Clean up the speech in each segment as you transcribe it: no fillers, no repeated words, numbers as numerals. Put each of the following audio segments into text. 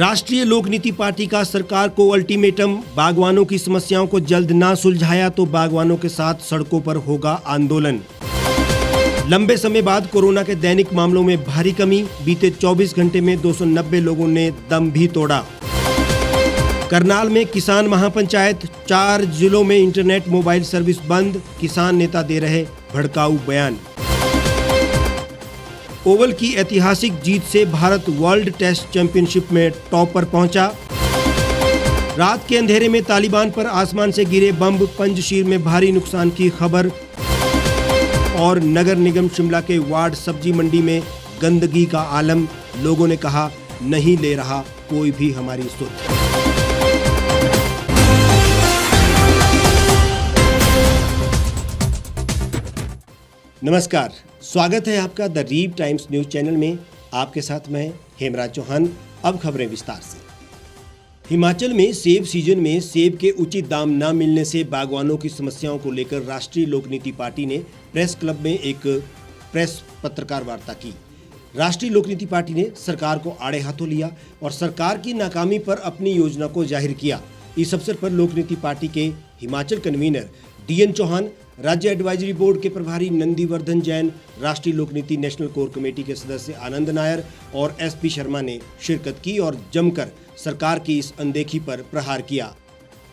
राष्ट्रीय लोक नीति पार्टी का सरकार को अल्टीमेटम, बागवानों की समस्याओं को जल्द ना सुलझाया तो बागवानों के साथ सड़कों पर होगा आंदोलन। लंबे समय बाद कोरोना के दैनिक मामलों में भारी कमी, बीते 24 घंटे में 290 लोगों ने दम भी तोड़ा। करनाल में किसान महापंचायत, 4 जिलों में इंटरनेट मोबाइल सर्विस बंद, किसान नेता दे रहे भड़काऊ बयान। ओवल की ऐतिहासिक जीत से भारत वर्ल्ड टेस्ट चैंपियनशिप में टॉप पर पहुंचा। रात के अंधेरे में तालिबान पर आसमान से गिरे बम, पंजशीर में भारी नुकसान की खबर। और नगर निगम शिमला के वार्ड सब्जी मंडी में गंदगी का आलम, लोगों ने कहा नहीं ले रहा कोई भी हमारी सुध। नमस्कार, स्वागत है आपका द रीव टाइम्स न्यूज चैनल में। आपके साथ मैं हेमराज चौहान। अब खबरें विस्तार से। हिमाचल में सेब सीजन में सेब के उचित दाम न मिलने से बागवानों की समस्याओं को लेकर राष्ट्रीय लोक नीति पार्टी ने प्रेस क्लब में एक प्रेस पत्रकार वार्ता की। राष्ट्रीय लोक नीति पार्टी ने सरकार को आड़े हाथों लिया और सरकार की नाकामी पर अपनी योजना को जाहिर किया। इस अवसर पर लोक नीति पार्टी के हिमाचल कन्वीनर DN चौहान, राज्य एडवाइजरी बोर्ड के प्रभारी नंदीवर्धन जैन, राष्ट्रीय लोक नीति नेशनल कोर कमेटी के सदस्य आनंद नायर और SP शर्मा ने शिरकत की और जमकर सरकार की इस अनदेखी पर प्रहार किया।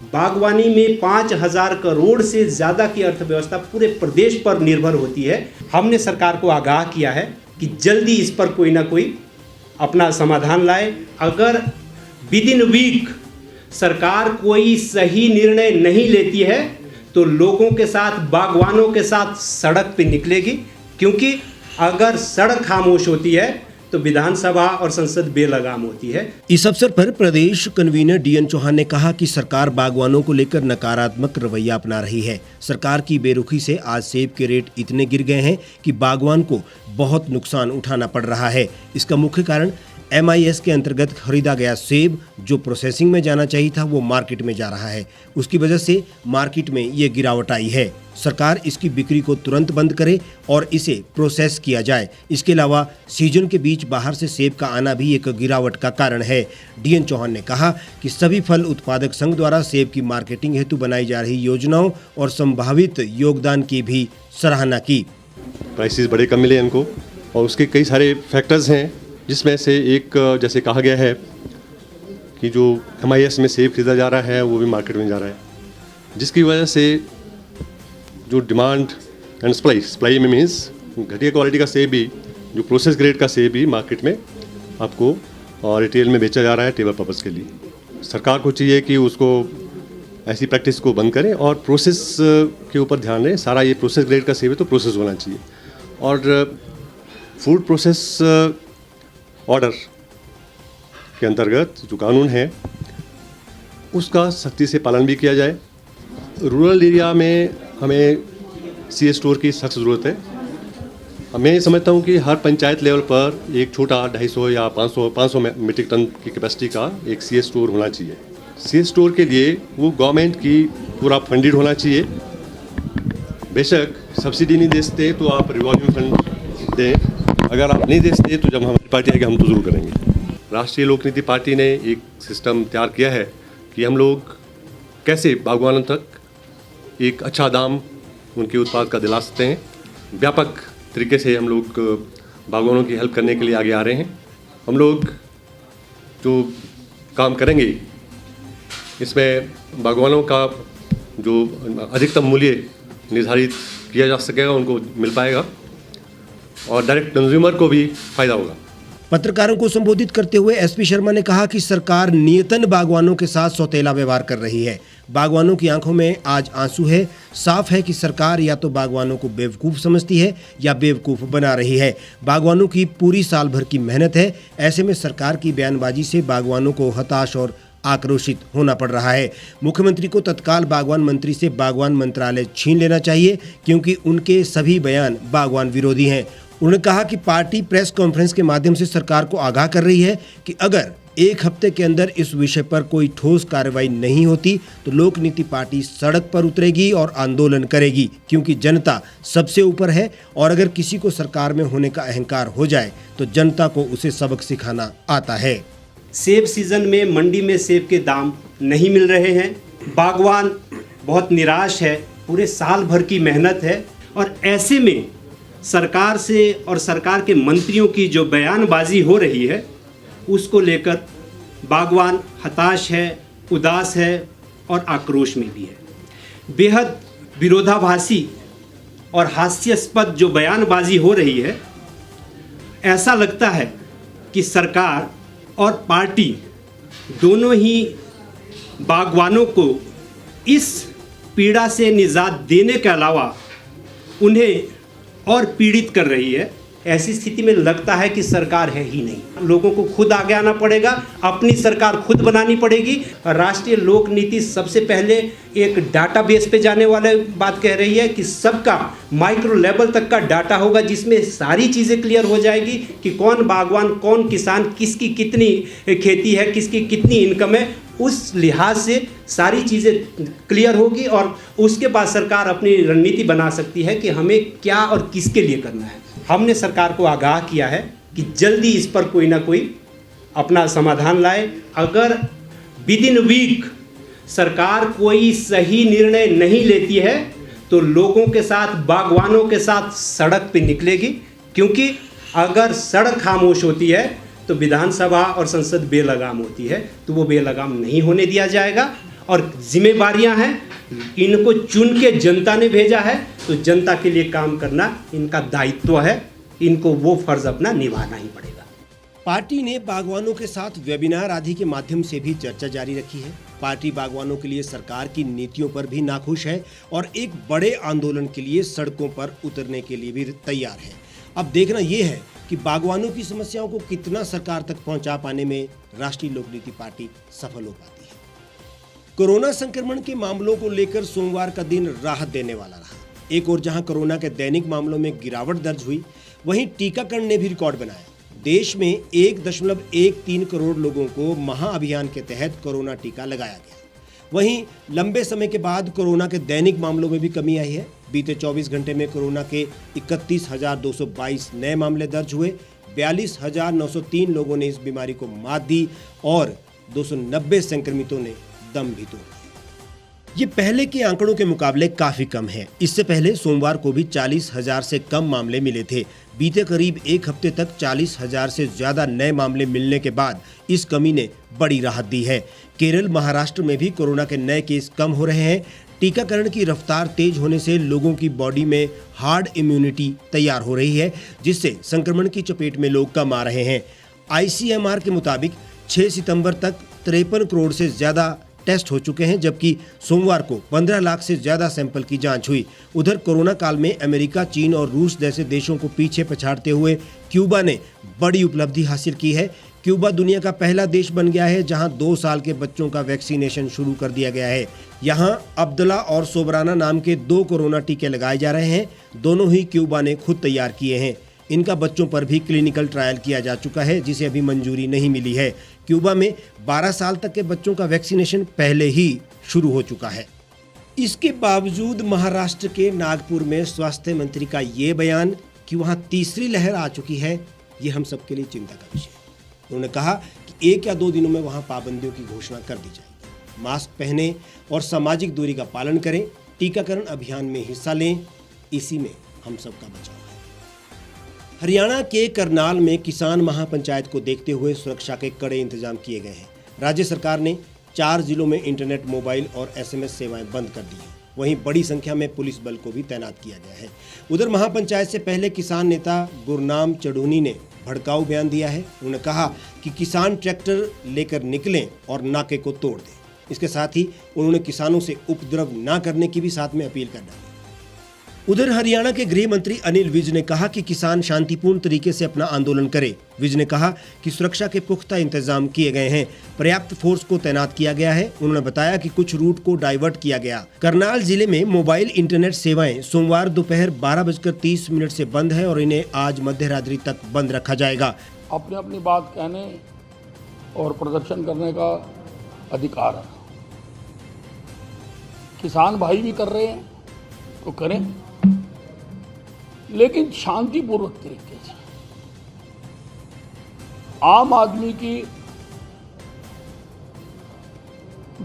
बागवानी में 5,000 करोड़ से ज़्यादा की अर्थव्यवस्था पूरे प्रदेश पर निर्भर होती है। हमने सरकार को आगाह किया है कि जल्दी इस पर कोई ना कोई अपना समाधान लाए। अगर विदिन वीक सरकार कोई सही निर्णय नहीं लेती है तो लोगों के साथ, बागवानों के साथ सड़क पे निकलेगी, क्योंकि अगर सड़क खामोश होती है तो विधानसभा और संसद बेलगाम होती है। इस अवसर पर प्रदेश कन्वीनर DN चौहान ने कहा कि सरकार बागवानों को लेकर नकारात्मक रवैया अपना रही है। सरकार की बेरुखी से आज सेब के रेट इतने गिर गए हैं कि बागवान को बहुत नुकसान उठाना पड़ रहा है। इसका मुख्य कारण MIS के अंतर्गत खरीदा गया सेब जो प्रोसेसिंग में जाना चाहिए था वो मार्केट में जा रहा है। उसकी वजह से मार्केट में ये गिरावट आई है। सरकार इसकी बिक्री को तुरंत बंद करे और इसे प्रोसेस किया जाए। इसके अलावा सीजन के बीच बाहर से सेब का आना भी एक गिरावट का कारण है। DN चौहान ने कहा कि सभी फल उत्पादक संघ द्वारा सेब की मार्केटिंग हेतु बनाई जा रही योजनाओं और संभावित योगदान की भी सराहना की। प्राइसेस बड़े कम मिले इनको और उसके कई सारे फैक्टर्स हैं, जिसमें से एक जैसे कहा गया है कि जो MIS में सेब खरीदा जा रहा है वो भी मार्केट में जा रहा है, जिसकी वजह से जो डिमांड एंड सप्लाई में मीन्स घटिया क्वालिटी का सेब भी, जो प्रोसेस ग्रेड का सेब भी मार्केट में आपको और रिटेल में बेचा जा रहा है टेबल पर्पज़ के लिए। सरकार को चाहिए कि उसको ऐसी प्रैक्टिस को बंद करें और प्रोसेस के ऊपर ध्यान दें। सारा ये प्रोसेस ग्रेड का सेब है तो प्रोसेस होना चाहिए और फूड प्रोसेस ऑर्डर के अंतर्गत जो कानून है उसका सख्ती से पालन भी किया जाए। रूरल एरिया में हमें CS स्टोर की सख्त ज़रूरत है। मैं समझता हूँ कि हर पंचायत लेवल पर एक छोटा 250 या 500 मीट्रिक टन की कैपेसिटी का एक CS स्टोर होना चाहिए। CS स्टोर के लिए वो गवर्नमेंट की पूरा फंडेड होना चाहिए। बेशक सब्सिडी नहीं दे सकते तो आप रिवॉल्विंग फंड दें, अगर आप नहीं दे सकते तो जब हमारी पार्टी आएगी हम तो ज़रूर करेंगे। राष्ट्रीय लोक नीति पार्टी ने एक सिस्टम तैयार किया है कि हम लोग कैसे बागवानों तक एक अच्छा दाम उनके उत्पाद का दिला सकते हैं। व्यापक तरीके से हम लोग बागवानों की हेल्प करने के लिए आगे आ रहे हैं। हम लोग जो काम करेंगे इसमें बागवानों का जो अधिकतम मूल्य निर्धारित किया जा सकेगा, उनको मिल पाएगा और डायरेक्ट कंज्यूमर को भी फायदा होगा। पत्रकारों को संबोधित करते हुए SP शर्मा ने कहा कि सरकार नियतन बागवानों के साथ सौतेला व्यवहार कर रही है। बागवानों की आंखों में आज आंसू है। साफ है कि सरकार या तो बागवानों को बेवकूफ़ समझती है या बेवकूफ़ बना रही है। बागवानों की पूरी साल भर की मेहनत है। ऐसे में सरकार की बयानबाजी से बागवानों को हताश और आक्रोशित होना पड़ रहा है। मुख्यमंत्री को तत्काल बागवान मंत्री से बागवान मंत्रालय छीन लेना चाहिए, क्योंकि उनके सभी बयान बागवान विरोधी हैं। उन्होंने कहा कि पार्टी प्रेस कॉन्फ्रेंस के माध्यम से सरकार को आगाह कर रही है कि अगर एक हफ्ते के अंदर इस विषय पर कोई ठोस कार्रवाई नहीं होती तो लोक नीति पार्टी सड़क पर उतरेगी और आंदोलन करेगी, क्योंकि जनता सबसे ऊपर है और अगर किसी को सरकार में होने का अहंकार हो जाए तो जनता को उसे सबक सिखाना आता है। सेब सीज़न में मंडी में सेब के दाम नहीं मिल रहे हैं। बागवान बहुत निराश है, पूरे साल भर की मेहनत है और ऐसे में सरकार से और सरकार के मंत्रियों की जो बयानबाजी हो रही है उसको लेकर बागवान हताश है, उदास है और आक्रोश में भी है। बेहद विरोधाभासी और हास्यास्पद जो बयानबाजी हो रही है, ऐसा लगता है कि सरकार और पार्टी दोनों ही बागवानों को इस पीड़ा से निजात देने के अलावा उन्हें और पीड़ित कर रही है। ऐसी स्थिति में लगता है कि सरकार है ही नहीं। लोगों को खुद आगे आना पड़ेगा, अपनी सरकार खुद बनानी पड़ेगी। राष्ट्रीय लोक नीति सबसे पहले एक डाटाबेस पे जाने वाले बात कह रही है कि सबका माइक्रो लेवल तक का डाटा होगा, जिसमें सारी चीज़ें क्लियर हो जाएगी कि कौन बागवान, कौन किसान, किसकी कितनी खेती है, किसकी कितनी इनकम है। उस लिहाज से सारी चीज़ें क्लियर होगी और उसके बाद सरकार अपनी रणनीति बना सकती है कि हमें क्या और किसके लिए करना है। हमने सरकार को आगाह किया है कि जल्दी इस पर कोई ना कोई अपना समाधान लाए। अगर विद इन वीक सरकार कोई सही निर्णय नहीं लेती है तो लोगों के साथ, बागवानों के साथ सड़क पे निकलेगी, क्योंकि अगर सड़क खामोश होती है तो विधानसभा और संसद बेलगाम होती है, तो वो बेलगाम नहीं होने दिया जाएगा। और जिम्मेवारियां हैं, इनको चुन के जनता ने भेजा है, तो जनता के लिए काम करना इनका दायित्व है, इनको वो फर्ज अपना निभाना ही पड़ेगा। पार्टी ने बागवानों के साथ वेबिनार आदि के माध्यम से भी चर्चा जारी रखी है। पार्टी बागवानों के लिए सरकार की नीतियों पर भी नाखुश है और एक बड़े आंदोलन के लिए सड़कों पर उतरने के लिए भी तैयार है। अब देखना यह है कि बागवानों की समस्याओं को कितना सरकार तक पहुंचा पाने में राष्ट्रीय लोक नीति पार्टी सफल हो पाती है। कोरोना संक्रमण के मामलों को लेकर सोमवार का दिन राहत देने वाला रहा। एक और जहां कोरोना के दैनिक मामलों में गिरावट दर्ज हुई, वहीं टीकाकरण ने भी रिकॉर्ड बनाया। देश में 1.13 करोड़ लोगों को महाअभियान के तहत कोरोना टीका लगाया गया। वहीं लंबे समय के बाद कोरोना के दैनिक मामलों में भी कमी आई है। बीते 24 घंटे में कोरोना के 31,222 नए मामले दर्ज हुए। 42,903 लोगों ने इस बीमारी को मात दी और 290 संक्रमितों ने दम भी तोड़ दिया। ये पहले के आंकड़ों के मुकाबले काफी कम है। इससे पहले सोमवार को भी 40,000 से कम मामले मिले थे। बीते करीब एक हफ्ते तक 40,000 से ज्यादा नए मामले मिलने के बाद इस कमी ने बड़ी राहत दी है। केरल, महाराष्ट्र में भी कोरोना के नए केस कम हो रहे हैं। टीकाकरण की रफ्तार तेज होने से लोगों की बॉडी में हार्ड इम्यूनिटी तैयार हो रही है, जिससे संक्रमण की चपेट में लोग कम आ रहे हैं। ICMR के मुताबिक 6 सितंबर तक 53 करोड़ से ज्यादा टेस्ट हो चुके हैं, जबकि सोमवार को 15 लाख से ज्यादा सैंपल की जांच हुई। उधर कोरोना काल में अमेरिका, चीन और रूस जैसे देशों को पीछे पछाड़ते हुए क्यूबा ने बड़ी उपलब्धि हासिल की है। क्यूबा दुनिया का पहला देश बन गया है जहां 2 साल के बच्चों का वैक्सीनेशन शुरू कर दिया गया है। यहां अब्दुल्ला और सोबराना नाम के 2 कोरोना टीके लगाए जा रहे हैं। दोनों ही क्यूबा ने खुद तैयार किए हैं। इनका बच्चों पर भी क्लिनिकल ट्रायल किया जा चुका है, जिसे अभी मंजूरी नहीं मिली है। क्यूबा में 12 साल तक के बच्चों का वैक्सीनेशन पहले ही शुरू हो चुका है। इसके बावजूद महाराष्ट्र के नागपुर में स्वास्थ्य मंत्री का ये बयान कि वहां तीसरी लहर आ चुकी है, ये हम सबके लिए चिंता का विषय है। उन्होंने कहा कि 1 या 2 दिनों में वहां पाबंदियों की घोषणा कर दी जाएगी। मास्क पहने और सामाजिक दूरी का पालन करें, टीकाकरण अभियान में हिस्सा लें, इसी में हम सबका बचाव है। हरियाणा के करनाल में किसान महापंचायत को देखते हुए सुरक्षा के कड़े इंतजाम किए गए हैं। राज्य सरकार ने 4 जिलों में इंटरनेट, मोबाइल और SMS सेवाएं बंद कर दी हैं। वहीं बड़ी संख्या में पुलिस बल को भी तैनात किया गया है। उधर महापंचायत से पहले किसान नेता गुरनाम चढ़ूनी ने भड़काऊ बयान दिया है। उन्होंने कहा कि किसान ट्रैक्टर लेकर निकलें और नाके को तोड़ दें। इसके साथ ही उन्होंने किसानों से उपद्रव न करने की भी साथ में अपील कर डाली। उधर हरियाणा के गृह मंत्री अनिल विज ने कहा कि किसान शांतिपूर्ण तरीके से अपना आंदोलन करें। विज ने कहा कि सुरक्षा के पुख्ता इंतजाम किए गए हैं, पर्याप्त फोर्स को तैनात किया गया है। उन्होंने बताया कि कुछ रूट को डाइवर्ट किया गया। करनाल जिले में मोबाइल इंटरनेट सेवाएं सोमवार दोपहर 12:30 से बंद है और इन्हें आज मध्य रात्रि तक बंद रखा जाएगा। अपनी अपनी बात कहने और प्रदर्शन करने का अधिकार है। किसान भाई भी कर रहे हैं तो करें, लेकिन शांतिपूर्वक तरीके से। आम आदमी की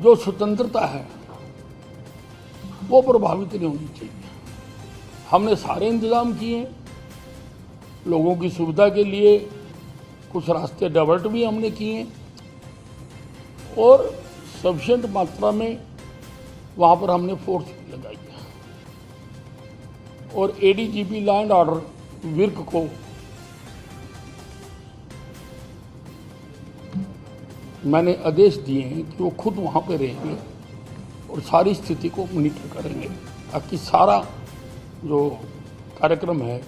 जो स्वतंत्रता है वो प्रभावित नहीं होनी चाहिए। हमने सारे इंतजाम किए हैं, लोगों की सुविधा के लिए कुछ रास्ते डाइवर्ट भी हमने किए हैं और सफिशिएंट मात्रा में वहाँ पर हमने फोर्स भी लगाई है। और ADGP law and order Virk को मैंने आदेश दिए हैं कि वो खुद वहाँ पे रहेंगे और सारी स्थिति को मॉनिटर करेंगे ताकि सारा जो कार्यक्रम है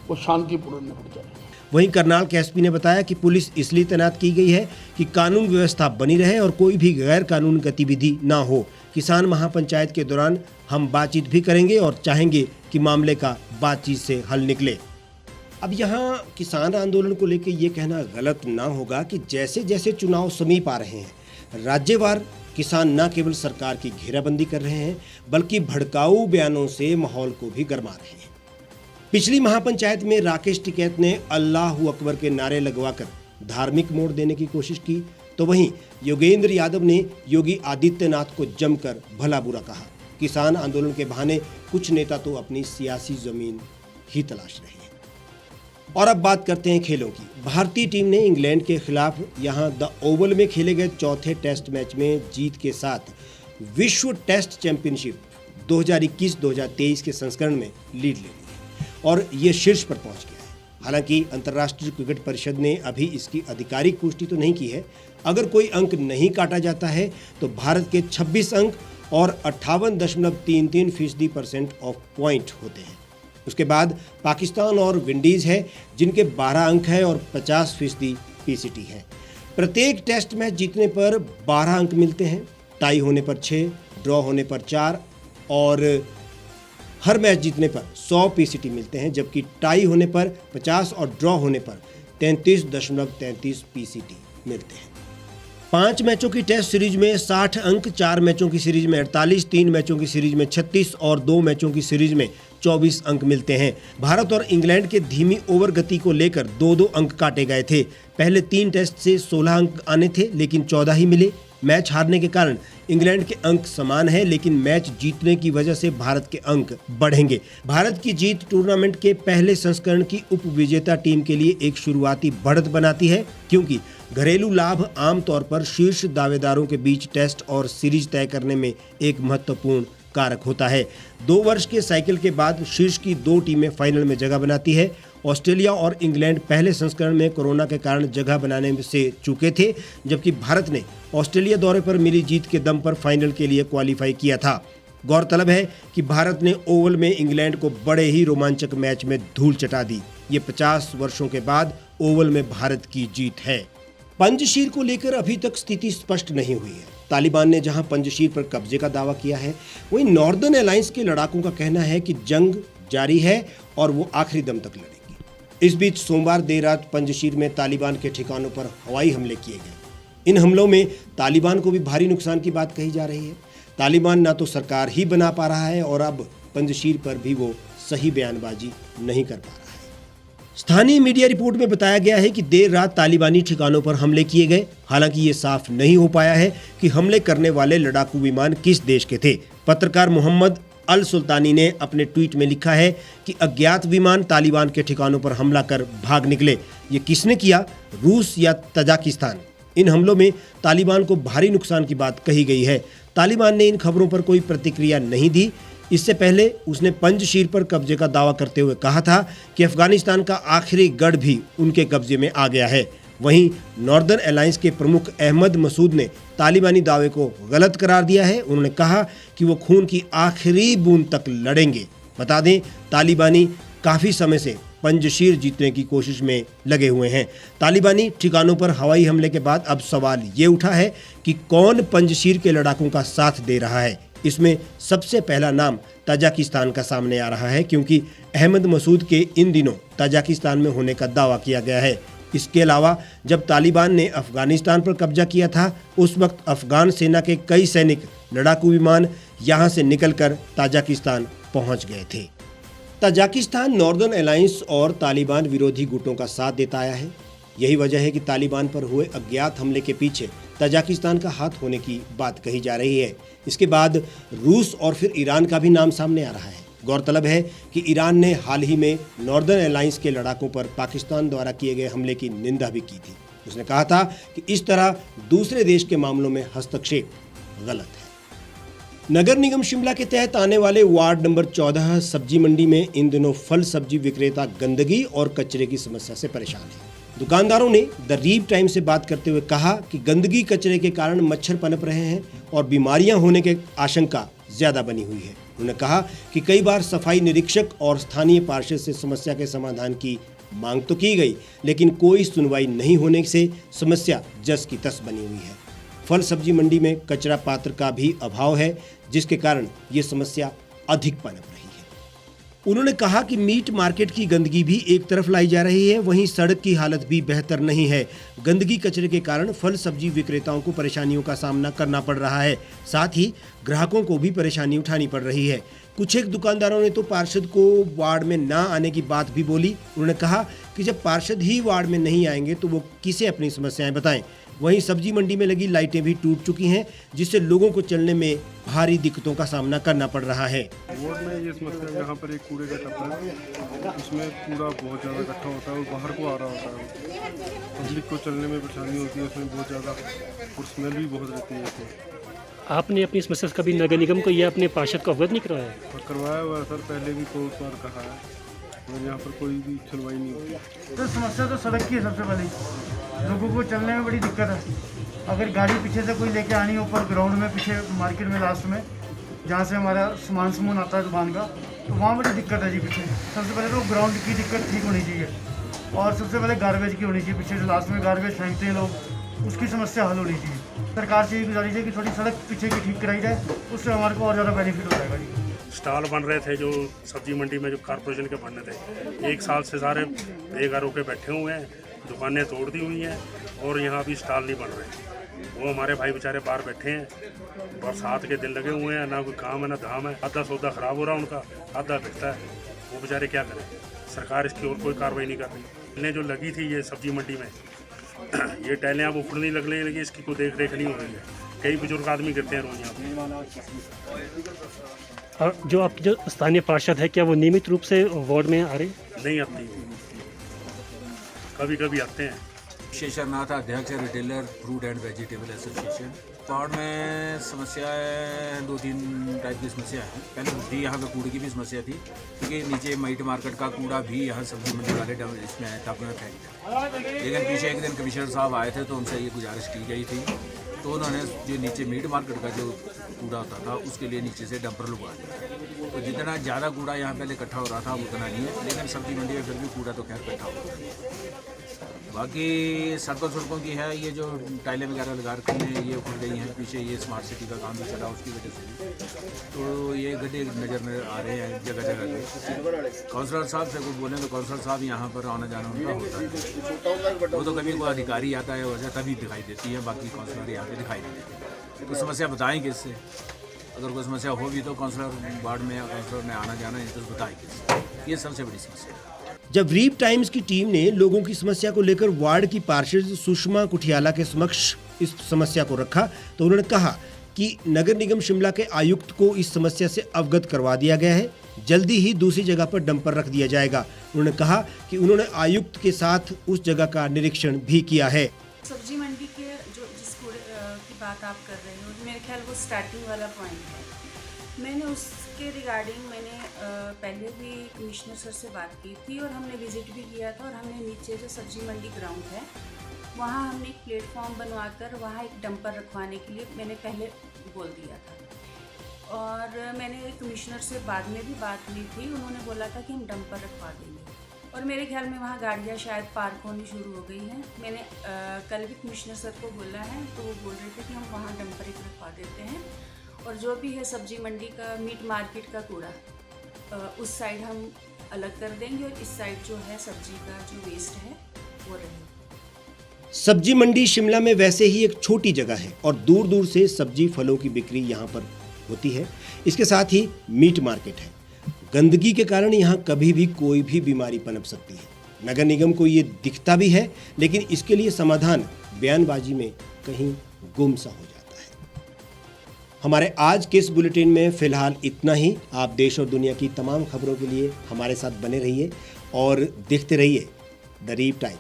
वो शांतिपूर्ण निपट जाए। वहीं करनाल के एसपी ने बताया कि पुलिस इसलिए तैनात की गई है कि कानून व्यवस्था बनी रहे और कोई भी गैर कानूनी गतिविधि ना हो। किसान महापंचायत के दौरान हम बातचीत भी करेंगे और चाहेंगे कि मामले का बातचीत से हल निकले। अब यहाँ किसान आंदोलन को लेकर ये कहना गलत ना होगा कि जैसे जैसे चुनाव समीप आ रहे हैं, राज्यवार किसान न केवल सरकार की घेराबंदी कर रहे हैं बल्कि भड़काऊ बयानों से माहौल को भी गरमा रहे हैं। पिछली महापंचायत में राकेश टिकैत ने अल्लाहू अकबर के नारे लगवाकर धार्मिक मोड़ देने की कोशिश की, तो वहीं योगेंद्र यादव ने योगी आदित्यनाथ को जमकर भला बुरा कहा। किसान आंदोलन के बहाने कुछ नेता तो अपनी सियासी जमीन ही तलाश रहे हैं। और अब बात करते हैं खेलों की। भारतीय टीम ने इंग्लैंड के खिलाफ यहां द ओवल में खेले गए चौथे टेस्ट मैच में जीत के साथ विश्व टेस्ट चैंपियनशिप 2021-2023 के संस्करण में लीड ले ली और ये शीर्ष पर पहुंच गया है। हालांकि अंतर्राष्ट्रीय क्रिकेट परिषद ने अभी इसकी आधिकारिक पुष्टि तो नहीं की है। अगर कोई अंक नहीं काटा जाता है तो भारत के 26 अंक और 58.33% ऑफ पॉइंट होते हैं। उसके बाद पाकिस्तान और विंडीज है जिनके 12 अंक है और 50% पीसीटी है। प्रत्येक टेस्ट मैच जीतने पर 12 अंक मिलते हैं, टाई होने पर 6, ड्रॉ होने पर 4 और हर मैच जीतने पर 100 पीसीटी मिलते हैं, जबकि टाई होने पर 50 और ड्रॉ होने पर 33.33 पीसीटी मिलते हैं। 5 मैचों की टेस्ट सीरीज में 60 अंक, 4 मैचों की सीरीज में 48, 3 मैचों की सीरीज में 36 और 2 मैचों की सीरीज में 24 अंक मिलते हैं। भारत और इंग्लैंड के धीमी ओवर गति को लेकर 2-2 अंक काटे गए थे। पहले 3 टेस्ट से 16 अंक आने थे लेकिन 14 ही मिले। मैच हारने के कारण इंग्लैंड के अंक समान है लेकिन मैच जीतने की वजह से भारत के अंक बढ़ेंगे। भारत की जीत टूर्नामेंट के पहले संस्करण की उप विजेता टीम के लिए एक शुरुआती बढ़त बनाती है, क्योंकि घरेलू लाभ आमतौर पर शीर्ष दावेदारों के बीच टेस्ट और सीरीज तय करने में एक महत्वपूर्ण कारक होता है। 2 वर्ष के साइकिल के बाद शीर्ष की 2 टीमें फाइनल में जगह बनाती है। ऑस्ट्रेलिया और इंग्लैंड पहले संस्करण में कोरोना के कारण जगह बनाने से चूके थे, जबकि भारत ने ऑस्ट्रेलिया दौरे पर मिली जीत के दम पर फाइनल के लिए क्वालिफाई किया था। गौरतलब है कि भारत ने ओवल में इंग्लैंड को बड़े ही रोमांचक मैच में धूल चटा दी। ये 50 वर्षों के बाद ओवल में भारत की जीत है। पंजशीर को लेकर अभी तक स्थिति स्पष्ट नहीं हुई है। तालिबान ने जहां पंजशीर पर कब्जे का दावा किया है, वहीं नॉर्दर्न अलायंस के लड़ाकों का कहना है कि जंग जारी है और वो आखिरी दम तक लड़ेंगे। इस बीच सोमवार देर रात पंजशीर में तालिबान के ठिकानों पर हवाई हमले किए गए। इन हमलों में तालिबान को भी भारी नुकसान की बात कही जा रही है। तालिबान ना तो सरकार ही बना पा रहा है और अब पंजशीर पर भी वो सही बयानबाजी नहीं कर पा रहा है। स्थानीय मीडिया रिपोर्ट में बताया गया है कि देर रात तालिबानी ठिकानों पर हमले किए गए। हालांकि ये साफ नहीं हो पाया है कि हमले करने वाले लड़ाकू विमान किस देश के थे। पत्रकार मोहम्मद अल सुल्तानी ने अपने ट्वीट में लिखा है कि अज्ञात विमान तालिबान के ठिकानों पर हमला कर भाग निकले। ये किसने किया, रूस या तजाकिस्तान? इन हमलों में तालिबान को भारी नुकसान की बात कही गई है। तालिबान ने इन खबरों पर कोई प्रतिक्रिया नहीं दी। इससे पहले उसने पंजशीर पर कब्जे का दावा करते हुए कहा था कि अफगानिस्तान का आखिरी गढ़ भी उनके कब्जे में आ गया है। वहीं नॉर्दर्न अलायंस के प्रमुख अहमद मसूद ने तालिबानी दावे को गलत करार दिया है। उन्होंने कहा कि वो खून की आखिरी बूंद तक लड़ेंगे। बता दें, तालिबानी काफ़ी समय से पंजशीर जीतने की कोशिश में लगे हुए हैं। तालिबानी ठिकानों पर हवाई हमले के बाद अब सवाल ये उठा है कि कौन पंजशीर के लड़ाकों का साथ दे रहा है। इसमें सबसे पहला नाम तजाकिस्तान का सामने आ रहा है, क्योंकि अहमद मसूद के इन दिनों तजाकिस्तान में होने का दावा किया गया है। इसके अलावा जब तालिबान ने अफगानिस्तान पर कब्जा किया था, उस वक्त अफगान सेना के कई सैनिक लड़ाकू विमान यहां से निकलकर ताजिकिस्तान पहुंच गए थे। तजाकिस्तान नॉर्दर्न अलायंस और तालिबान विरोधी गुटों का साथ देता आया है। यही वजह है कि तालिबान पर हुए अज्ञात हमले के पीछे तजाकिस्तान का हाथ होने की बात कही जा रही है। इसके बाद रूस और फिर ईरान का भी नाम सामने आ रहा है। गौरतलब है कि ईरान ने हाल ही में नॉर्दर्न अलायंस के लड़ाकों पर पाकिस्तान द्वारा किए गए हमले की निंदा भी की थी। उसने कहा था कि इस तरह दूसरे देश के मामलों में हस्तक्षेप गलत है। नगर निगम शिमला के तहत आने वाले वार्ड नंबर 14 सब्जी मंडी में इन दिनों फल सब्जी विक्रेता गंदगी और कचरे की समस्या से परेशान हैं। दुकानदारों ने द रीप टाइम से बात करते हुए कहा कि गंदगी कचरे के कारण मच्छर पनप रहे हैं और बीमारियां होने की आशंका ज्यादा बनी हुई है। उन्होंने कहा कि कई बार सफाई निरीक्षक और स्थानीय पार्षद से समस्या के समाधान की मांग तो की गई, लेकिन कोई सुनवाई नहीं होने से समस्या जस की तस बनी हुई है। फल सब्जी मंडी में कचरा पात्र का भी अभाव है, जिसके कारण ये समस्या अधिक पनप रही है। उन्होंने कहा कि मीट मार्केट की गंदगी भी एक तरफ लाई जा रही है, वहीं सड़क की हालत भी बेहतर नहीं है। गंदगी कचरे के कारण फल सब्जी विक्रेताओं को परेशानियों का सामना करना पड़ रहा है, साथ ही ग्राहकों को भी परेशानी उठानी पड़ रही है। कुछ एक दुकानदारों ने तो पार्षद को वार्ड में ना आने की बात भी बोली। उन्होंने कहा कि जब पार्षद ही वार्ड में नहीं आएंगे तो वो किसे अपनी समस्याएं बताएं। वहीं सब्जी मंडी में लगी लाइटें भी टूट चुकी हैं, जिससे लोगों को चलने में भारी दिक्कतों का सामना करना पड़ रहा है। वार्ड में ये समस्या, यहाँ पर एक कूड़े का टप्पा है, उसमें कूड़ा बहुत ज़्यादा इकट्ठा होता है और बाहर को आ रहा होता है। पब्लिक को चलने में परेशानी होती है उसमें बहुत ज़्यादा, और स्मेल भी बहुत रहती है। आपने अपनी समस्या कभी नगर निगम को या अपने पार्षद को अवगत नहीं करवाया? और करवाया हुआ है सर, पहले भी बहुत बार कहा है, और यहाँ पर कोई भी सुनवाई नहीं होती। तो समस्या तो सड़क की है सबसे पहले, लोगों को चलने में बड़ी दिक्कत है। अगर गाड़ी पीछे से कोई लेके आनी है ऊपर ग्राउंड में, पीछे मार्केट में लास्ट में जहाँ से हमारा सामान आता है दुकान का, तो वहाँ बड़ी दिक्कत है जी। पीछे सबसे पहले तो ग्राउंड की दिक्कत ठीक होनी चाहिए, और सबसे पहले गार्बेज की होनी चाहिए। पीछे जो लास्ट में गार्बेज फेंकते हैं लोग, उसकी समस्या हल होनी चाहिए। सरकार से ये गुजारिश है कि थोड़ी सड़क पीछे की ठीक कराई जाए, उससे हमारे को और ज़्यादा बेनिफिट हो जाएगा जी। स्टॉल बन रहे थे जो सब्जी मंडी में, जो कॉर्पोरेशन के बनने थे, 1 साल से सारे बेघर होकर बैठे हुए हैं, दुकानें तोड़ दी हुई हैं और यहाँ अभी स्टॉल नहीं बन रहे। वो हमारे भाई बेचारे बाहर बैठे हैं, बरसात के दिन लगे हुए हैं, ना कोई काम है ना धाम है। आधा सौदा खराब हो रहा है उनका, आधा बिकता है, वो बेचारे क्या करें। सरकार इसकी और कोई कार्रवाई नहीं कर रही। टाइलें जो लगी थी ये सब्जी मंडी में, ये टाइलें अब उखड़ने लगने लगी, इसकी कोई देख रेख नहीं हो रही है। कई बुजुर्ग आदमी गिरते हैं रोज यहाँ पे। और जो आपके जो स्थानीय पार्षद है, क्या वो नियमित रूप से वार्ड में आ रहे? नहीं आती, कभी कभी आते हैं। शेषरनाथ अध्यक्ष है, retailer fruit and vegetable association. Ward में समस्या है, 2-3 टाइप की समस्या है। पहले भी यहाँ पे कूड़े की भी समस्या थी, क्योंकि नीचे मीट मार्केट का कूड़ा भी यहाँ सब्जी मंडी वाले इसमें टब में फेंकते हैं। लेकिन पीछे एक दिन कमिश्नर साहब आए थे तो उनसे ये गुजारिश की गई थी, तो उन्होंने जो नीचे मीट मार्केट का जो कूड़ा होता था उसके लिए नीचे से डंपर लगवा दिया। तो जितना ज़्यादा कूड़ा यहाँ पहले इकट्ठा हो रहा था उतना नहीं है, लेकिन सब्जी मंडी में फिर भी कूड़ा तो खैर इकट्ठा होता है। बाकी सड़कों की है, ये जो टाइलें वगैरह लगा रखी हैं ये उखड़ गई हैं। पीछे ये स्मार्ट सिटी का काम भी चला, उसकी वजह से भी तो ये गड्ढे नज़र में आ रहे हैं जगह जगह पे। काउंसलर साहब से कुछ बोलें तो काउंसलर साहब यहाँ पर आना जाना उनका होता है, वो तो कभी कोई अधिकारी आता है वजह तभी दिखाई देती है, बाकी काउंसलर यहाँ पे दिखाई नहीं देते। तो समस्या बताएँ किससे? अगर कोई समस्या हो भी तो काउंसलर वार्ड में या काउंसलर ने आना जाना है तो बताएँ किससे? ये सबसे बड़ी समस्या है। जब रीप टाइम्स की टीम ने लोगों की समस्या को लेकर वार्ड की पार्षद सुषमा कुठियाला के समक्ष इस समस्या को रखा, तो उन्होंने कहा कि नगर निगम शिमला के आयुक्त को इस समस्या से अवगत करवा दिया गया है, जल्दी ही दूसरी जगह पर डंपर रख दिया जाएगा। उन्होंने कहा कि उन्होंने आयुक्त के साथ उस जगह का निरीक्षण भी किया है। सब्जी मंडी के जो जिस कूड़े की बात आप कर रहे हो, मेरे ख्याल वो स्टार्टिंग वाला पॉइंट है। मैंने उसके रिगार्डिंग पहले भी कमिश्नर सर से बात की थी और हमने विज़िट भी किया था, और हमने नीचे जो सब्जी मंडी ग्राउंड है वहाँ हमने एक प्लेटफॉर्म बनवाकर वहाँ एक डंपर रखवाने के लिए मैंने पहले बोल दिया था। और मैंने कमिश्नर से बाद में भी बात हुई थी, उन्होंने बोला था कि हम डंपर रखवा देंगे, और मेरे ख्याल में वहाँ गाड़ियाँ शायद पार्क होनी शुरू हो गई हैं। मैंने कल भी कमिश्नर सर को बोला है, तो वो बोल रहे थे कि हम वहाँ डंपर एक रखवा देते हैं, और जो भी है सब्जी मंडी का मीट मार्केट का कूड़ा उस साइड हम अलग कर देंगे, और इस साइड जो है सब्जी का जो वेस्ट है वो रहेगा। सब्जी मंडी शिमला में वैसे ही एक छोटी जगह है और दूर दूर से सब्जी फलों की बिक्री यहाँ पर होती है। इसके साथ ही मीट मार्केट है। गंदगी के कारण यहाँ कभी भी कोई भी बीमारी पनप सकती है। नगर निगम को ये दिखता भी है, लेकिन इसके लिए समाधान बयानबाजी में कहीं गुमसा हो जाता है। हमारे आज के इस बुलेटिन में फिलहाल इतना ही। आप देश और दुनिया की तमाम खबरों के लिए हमारे साथ बने रहिए और देखते रहिए द रीव टाइम्स।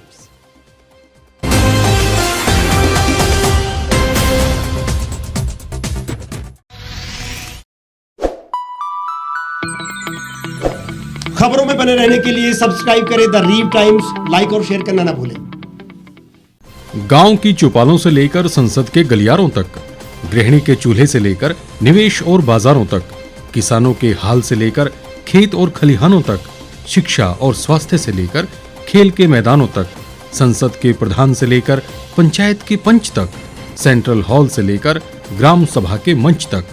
खबरों में बने रहने के लिए सब्सक्राइब करें द रीव टाइम्स, लाइक और शेयर करना ना भूलें। गांव की चौपालों से लेकर संसद के गलियारों तक, गृहिणी के चूल्हे से लेकर निवेश और बाजारों तक, किसानों के हाल से लेकर खेत और खलिहानों तक, शिक्षा और स्वास्थ्य से लेकर खेल के मैदानों तक, संसद के प्रधान से लेकर पंचायत के पंच तक, सेंट्रल हॉल से लेकर ग्राम सभा के मंच तक,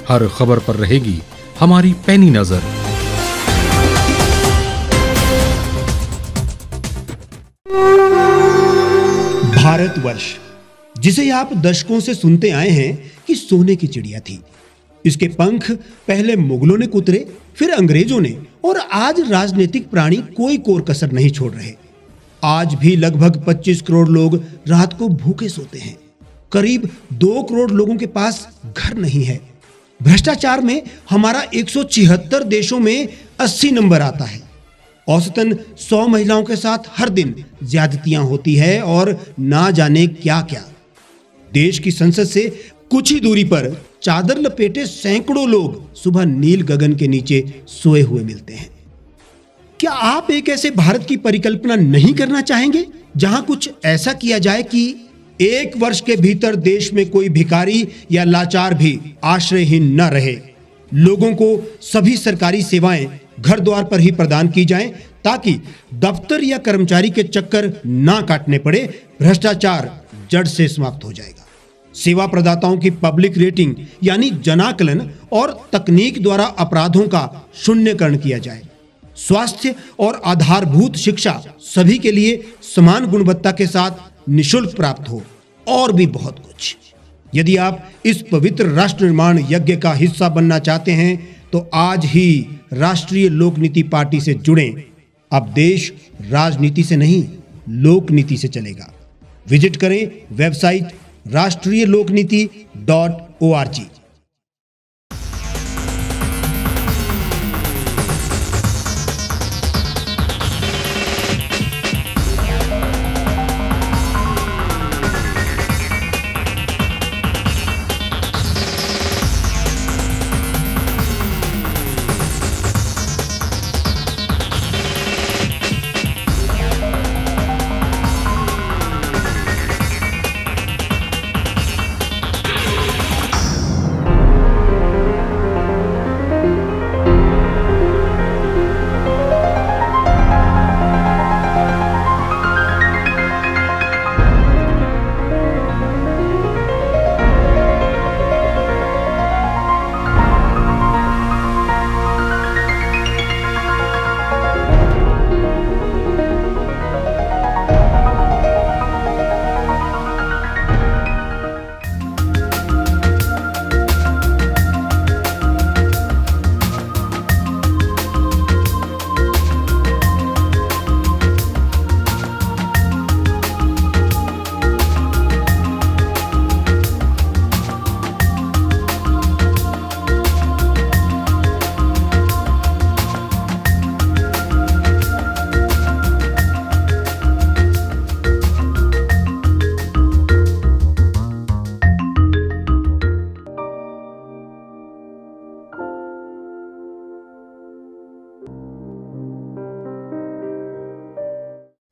हर खबर पर रहेगी हमारी पैनी नजर। भारतवर्ष, जिसे आप दशकों से सुनते आए हैं कि सोने की चिड़िया थी। इसके पंख पहले मुगलों ने कुतरे, फिर अंग्रेजों ने, और आज राजनीतिक प्राणी कोई कोर कसर नहीं छोड़ रहे। आज भी लगभग 25 करोड़ लोग रात को भूखे सोते हैं। करीब 2 करोड़ लोगों के पास घर नहीं है। भ्रष्टाचार में हमारा 176 देशों में 80 नंबर आता है। औसतन 100 महिलाओं के साथ हर दिन ज्यादतियां होती है और ना जाने क्या क्या। देश की संसद से कुछ ही दूरी पर चादर लपेटे सैकड़ों लोग सुबह नील गगन के नीचे सोए हुए मिलते हैं। क्या आप एक ऐसे भारत की परिकल्पना नहीं करना चाहेंगे जहां कुछ ऐसा किया जाए कि 1 वर्ष के भीतर देश में कोई भिखारी या लाचार भी आश्रयहीन न रहे? लोगों को सभी सरकारी सेवाएं घर द्वार पर ही प्रदान की जाएं ताकि दफ्तर या कर्मचारी के चक्कर ना काटने पड़े। भ्रष्टाचार जड़ से समाप्त हो जाएगा। सेवा प्रदाताओं की पब्लिक रेटिंग यानी जनाकलन और तकनीक द्वारा अपराधों का शून्यकरण किया जाए। स्वास्थ्य और आधारभूत शिक्षा सभी के लिए समान गुणवत्ता के साथ निःशुल्क प्राप्त हो, और भी बहुत कुछ। यदि आप इस पवित्र राष्ट्र निर्माण यज्ञ का हिस्सा बनना चाहते हैं तो आज ही राष्ट्रीय लोक नीति पार्टी से जुड़ें। अब देश राजनीति से नहीं, लोक नीति से चलेगा। विजिट करें वेबसाइट rashtriyalokniti.org।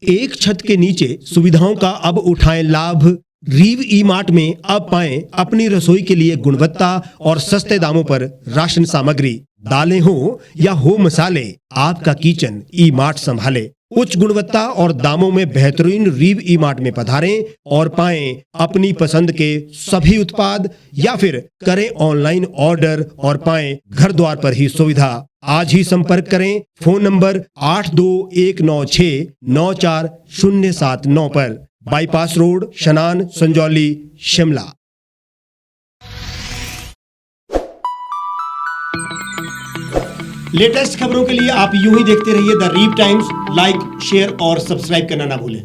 एक छत के नीचे सुविधाओं का अब उठाएं लाभ। रीव ई मार्ट में अब पाएं अपनी रसोई के लिए गुणवत्ता और सस्ते दामों पर राशन सामग्री। दालें हो या हो मसाले, आपका किचन ई मार्ट संभाले। उच्च गुणवत्ता और दामों में बेहतरीन रीव ई मार्ट में पधारें और पाएं अपनी पसंद के सभी उत्पाद, या फिर करें ऑनलाइन ऑर्डर और पाएं घर द्वार पर ही सुविधा। आज ही संपर्क करें फोन नंबर 8219694079 पर, बाईपास रोड, शनान, संजौली, शिमला। लेटेस्ट खबरों के लिए आप यूं ही देखते रहिए द रीव टाइम्स। लाइक, शेयर और सब्सक्राइब करना ना भूलें।